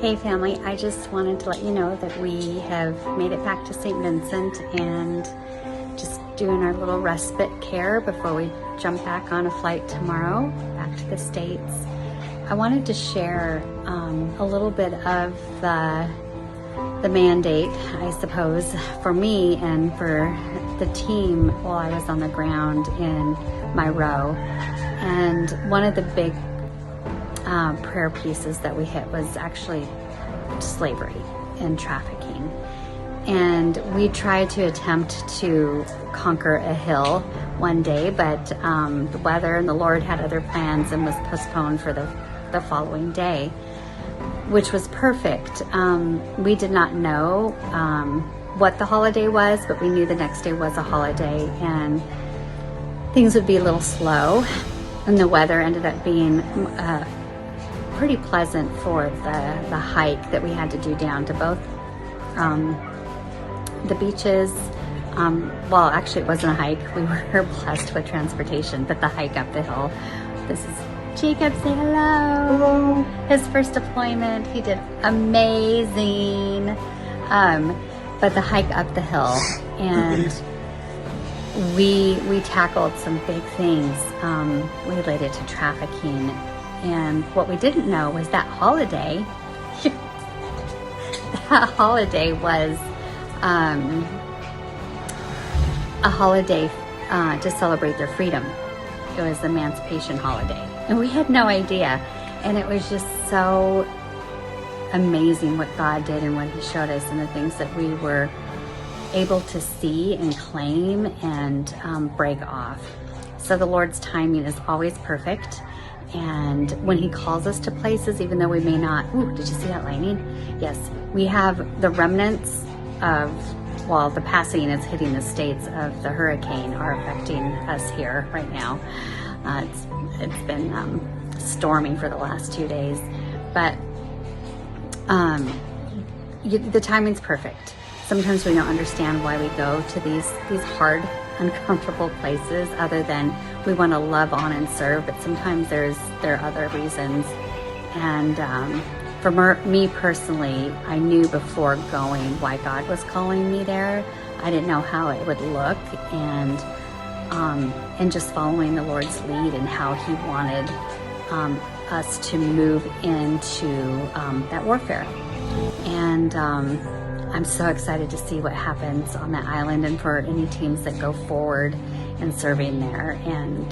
Hey family, I just wanted to let you know that we have made it back to St. Vincent and just doing our little respite care before we jump back on a flight tomorrow back to the States. I wanted to share a little bit of the mandate, I suppose, for me and for the team while I was on the ground in Mayreau. And one of the big prayer pieces that we hit was actually slavery and trafficking. And we tried to attempt to conquer a hill one day, but the weather and the Lord had other plans and was postponed for the following day, which was perfect. We did not know what the holiday was, but we knew the next day was a holiday and things would be a little slow. And the weather ended up being pretty pleasant for the hike that we had to do down to both the beaches. Well, actually it wasn't a hike. We were blessed with transportation, but the hike up the hill. This is Jacob, say hello. Hello. His first deployment, he did amazing. But the hike up the hill, and we tackled some big things related to trafficking. And what we didn't know was that holiday, was a holiday to celebrate their freedom. It was the Emancipation Holiday. And we had no idea. And it was just so amazing what God did and what He showed us and the things that we were able to see and claim and break off. So the Lord's timing is always perfect. And when He calls us to places, even though we may not, ooh, did you see that lightning? Yes, we have the remnants of, well, the passing is hitting the States of the hurricane are affecting us here right now. It's been storming for the last 2 days, but the timing's perfect. Sometimes we don't understand why we go to these hard, uncomfortable places other than we want to love on and serve, but sometimes there are other reasons. And for me personally, I knew before going why God was calling me there. I didn't know how it would look, and just following the Lord's lead and how He wanted us to move into that warfare. And I'm so excited to see what happens on that island and for any teams that go forward and serving there. And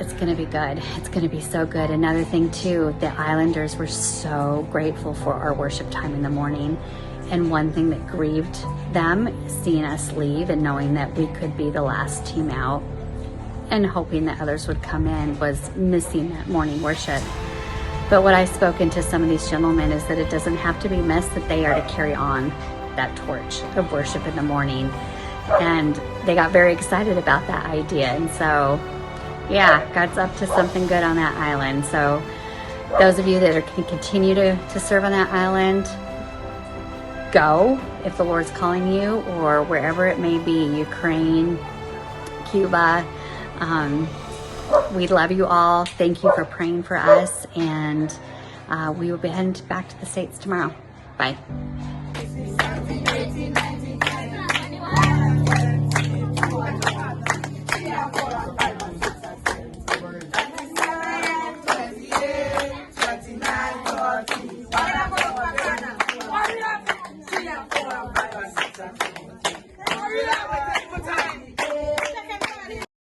it's going to be good. It's going to be so good. Another thing too, the islanders were so grateful for our worship time in the morning. And one thing that grieved them, seeing us leave and knowing that we could be the last team out and hoping that others would come in, was missing that morning worship. But what I've spoken to some of these gentlemen is that it doesn't have to be missed, that they are to carry on that torch of worship in the morning. And they got very excited about that idea. And so, yeah, God's up to something good on that island. So those of you that are going to continue to serve on that island, go if the Lord's calling you, or wherever it may be, Ukraine, Cuba. We love you all. Thank you for praying for us, and we will be heading back to the States tomorrow. Bye. Hurry up!